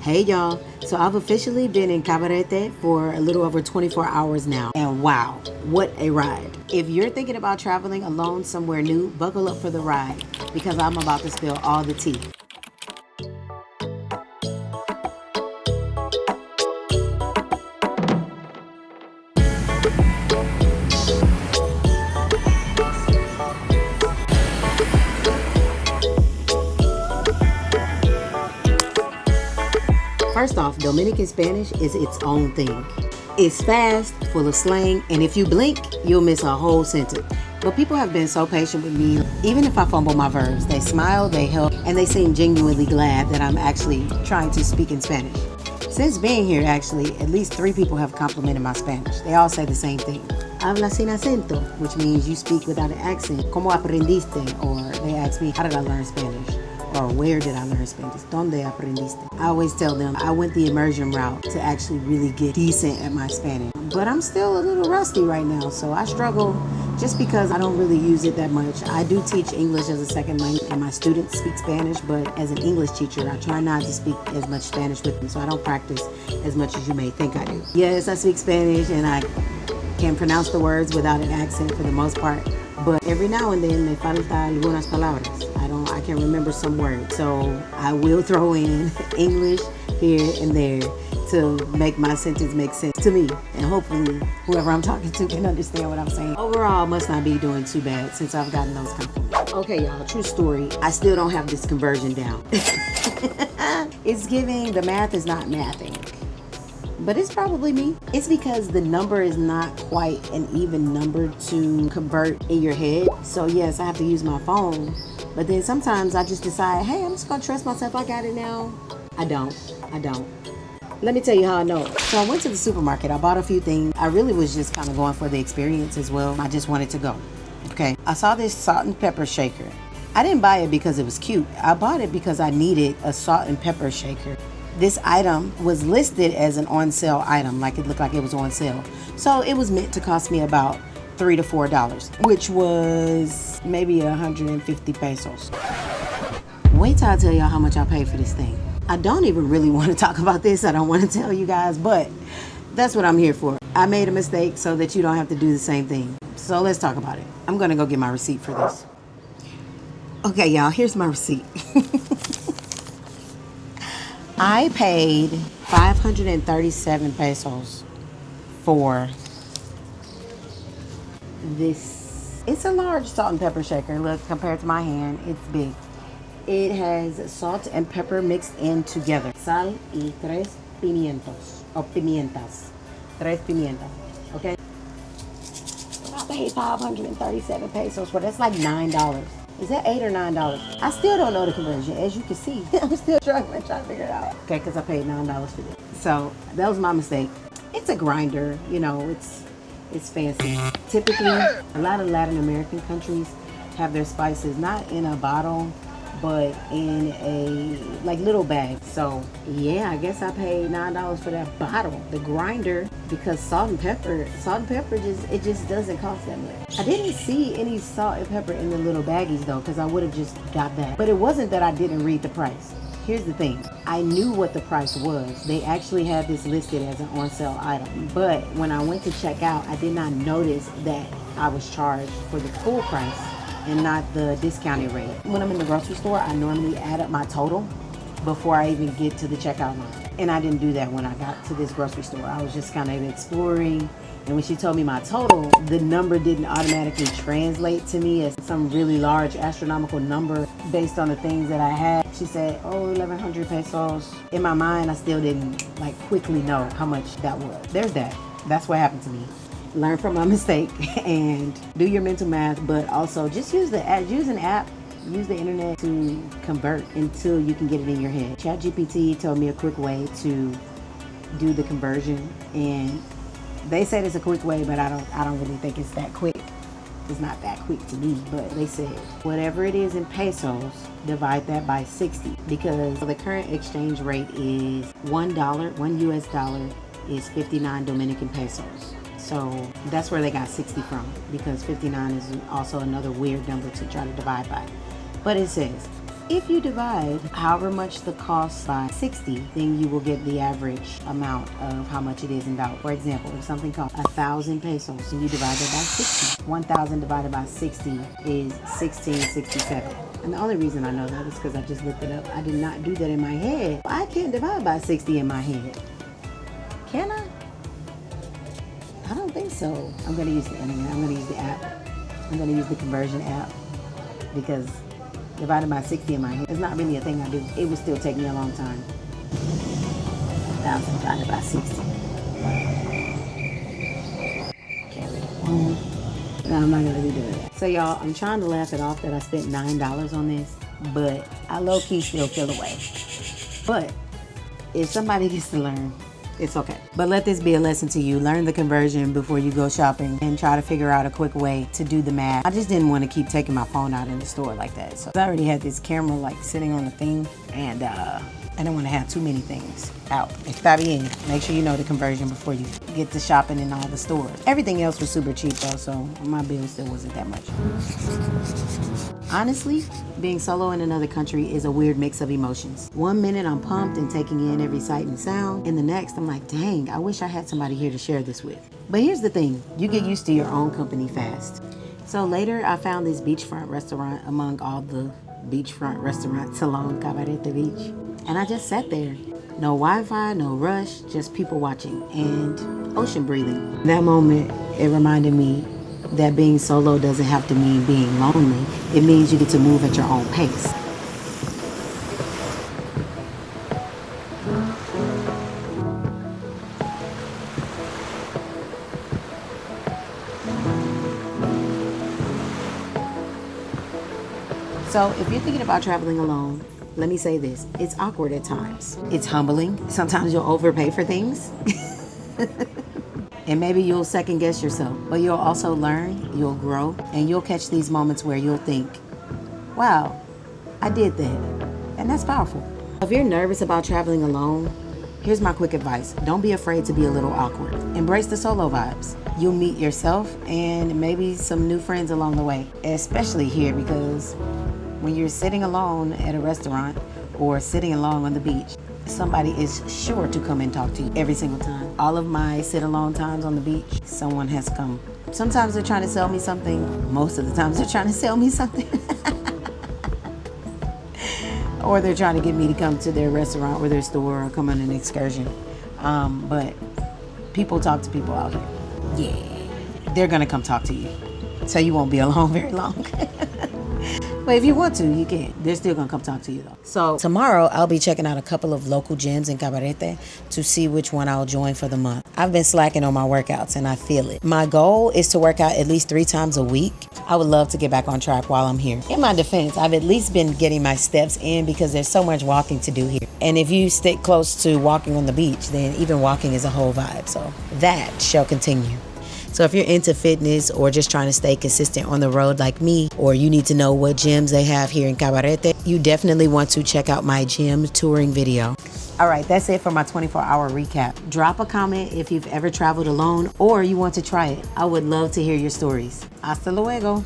Hey y'all, so I've officially been in Cabarete for a little over 24 hours now, and wow, what a ride. If you're thinking about traveling alone somewhere new, buckle up for the ride because I'm about to spill all the tea. First off, Dominican Spanish is its own thing. It's fast, full of slang, and if you blink, you'll miss a whole sentence. But people have been so patient with me. Even if I fumble my verbs, they smile, they help, and they seem genuinely glad that I'm actually trying to speak in Spanish. Since being here, actually, at least 3 people have complimented my Spanish. They all say the same thing. Habla sin acento, which means you speak without an accent. ¿Cómo aprendiste? Or they ask me, how did I learn Spanish? Or where did I learn Spanish? ¿Dónde aprendiste? I always tell them I went the immersion route to actually really get decent at my Spanish. But I'm still a little rusty right now, so I struggle just because I don't really use it that much. I do teach English as a second language, and my students speak Spanish, but as an English teacher, I try not to speak as much Spanish with them, so I don't practice as much as you may think I do. Yes, I speak Spanish, and I can pronounce the words without an accent for the most part, but every now and then me falta algunas palabras. I can remember some words, so I will throw in English here and there to make my sentence make sense to me, and hopefully whoever I'm talking to can understand what I'm saying. Overall, I must not be doing too bad since I've gotten those compliments. Okay, y'all, true story. I still don't have this conversion down. It's giving the math is not mathing. But it's probably me. It's because the number is not quite an even number to convert in your head. So yes, I have to use my phone. But then sometimes I just decide, hey, I'm just gonna trust myself. I got it now. I don't. Let me tell you how I know. So I went to the supermarket. I bought a few things. I really was just kind of going for the experience as well. I just wanted to go. Okay. I saw this salt and pepper shaker. I didn't buy it because it was cute. I bought it because I needed a salt and pepper shaker. This item was listed as an on sale item, like it looked like it was on sale. So it was meant to cost me about $3 to $4, which was maybe 150 pesos. Wait till I tell y'all how much I paid for this thing. I don't even really want to talk about this. I don't want to tell you guys, but that's what I'm here for. I made a mistake so that you don't have to do the same thing. So let's talk about it. I'm gonna go get my receipt for this. Okay, y'all, here's my receipt. I paid 537 pesos for this. It's a large salt and pepper shaker. Look, compared to my hand, it's big. It has salt and pepper mixed in together. Sal y 3 pimientos, or pimientas. 3 pimientas, okay? I paid 537 pesos for that's like $9. Is that $8 or $9? I still don't know the conversion, as you can see. I'm still struggling trying to figure it out. Okay, because I paid $9 for this. So that was my mistake. It's a grinder, you know, it's fancy. Typically, a lot of Latin American countries have their spices not in a bottle, but in a like little bag. So yeah, I guess I paid $9 for that bottle, the grinder, because salt and pepper just doesn't cost that much. I didn't see any salt and pepper in the little baggies though, because I would have just got that. But it wasn't that I didn't read the price. Here's the thing, I knew what the price was. They actually had this listed as an on sale item, but when I went to check out, I did not notice that I was charged for the full price and not the discounted rate. When I'm in the grocery store, I normally add up my total before I even get to the checkout line. And I didn't do that when I got to this grocery store. I was just kind of exploring. And when she told me my total, the number didn't automatically translate to me as some really large astronomical number based on the things that I had. She said, oh, 1,100 pesos. In my mind, I still didn't like quickly know how much that was. There's that. That's what happened to me. Learn from my mistake and do your mental math, but also just use an app, use the internet to convert until you can get it in your head. ChatGPT told me a quick way to do the conversion, and they said it's a quick way, but I don't really think it's that quick. It's not that quick to me, but they said whatever it is in pesos, divide that by 60, because the current exchange rate is $1 US dollar is 59 Dominican pesos. So that's where they got 60 from, because 59 is also another weird number to try to divide by. But it says If you divide however much the cost by 60, then you will get the average amount of how much it is in dollars. For example, if something costs 1,000 pesos and you divide it by 60, 1,000 divided by 60 is 1667. And the only reason I know that is because I just looked it up. I did not do that in my head. I can't divide by 60 in my head. Can I? I don't think so. I'm going to use the internet. I'm going to use the app. I'm going to use the conversion app because divided by 60 in my head, it's not really a thing I do. It would still take me a long time. 1,000 divided by 60. Carry it. No, I'm not gonna be doing that. So y'all, I'm trying to laugh it off that I spent $9 on this, but I low-key still feel away. But if somebody gets to learn, it's okay. But let this be a lesson to you. Learn the conversion before you go shopping and try to figure out a quick way to do the math. I just didn't want to keep taking my phone out in the store like that. So I already had this camera like sitting on the thing, and I don't want to have too many things out. Está bien. Make sure you know the conversion before you get to shopping in all the stores. Everything else was super cheap though, so my bill still wasn't that much. Honestly, being solo in another country is a weird mix of emotions. One minute I'm pumped and taking in every sight and sound, and the next I'm like, dang, I wish I had somebody here to share this with. But here's the thing, you get used to your own company fast. So later I found this beachfront restaurant among all the beachfront restaurants along Cabarete Beach. And I just sat there. No Wi-Fi, no rush, just people watching and ocean breathing. That moment, it reminded me that being solo doesn't have to mean being lonely. It means you get to move at your own pace. So if you're thinking about traveling alone, let me say this, it's awkward at times. It's humbling. Sometimes you'll overpay for things. And maybe you'll second guess yourself, but you'll also learn, you'll grow, and you'll catch these moments where you'll think, wow, I did that. And that's powerful. If you're nervous about traveling alone, here's my quick advice. Don't be afraid to be a little awkward. Embrace the solo vibes. You'll meet yourself and maybe some new friends along the way, especially here because when you're sitting alone at a restaurant or sitting alone on the beach, somebody is sure to come and talk to you every single time. All of my sit-alone times on the beach, someone has come. Sometimes they're trying to sell me something. Most of the times they're trying to sell me something. Or they're trying to get me to come to their restaurant or their store or come on an excursion. But people talk to people out here. Yeah, they're gonna come talk to you. So you won't be alone very long. But if you want to, you can. They're still gonna come talk to you though. So tomorrow I'll be checking out a couple of local gyms in Cabarete to see which one I'll join for the month. I've been slacking on my workouts and I feel it. My goal is to work out at least 3 times a week. I would love to get back on track while I'm here. In my defense, I've at least been getting my steps in because there's so much walking to do here. And if you stick close to walking on the beach, then even walking is a whole vibe. So that shall continue. So if you're into fitness or just trying to stay consistent on the road like me, or you need to know what gyms they have here in Cabarete, you definitely want to check out my gym touring video. All right, that's it for my 24-hour recap. Drop a comment if you've ever traveled alone or you want to try it. I would love to hear your stories. Hasta luego.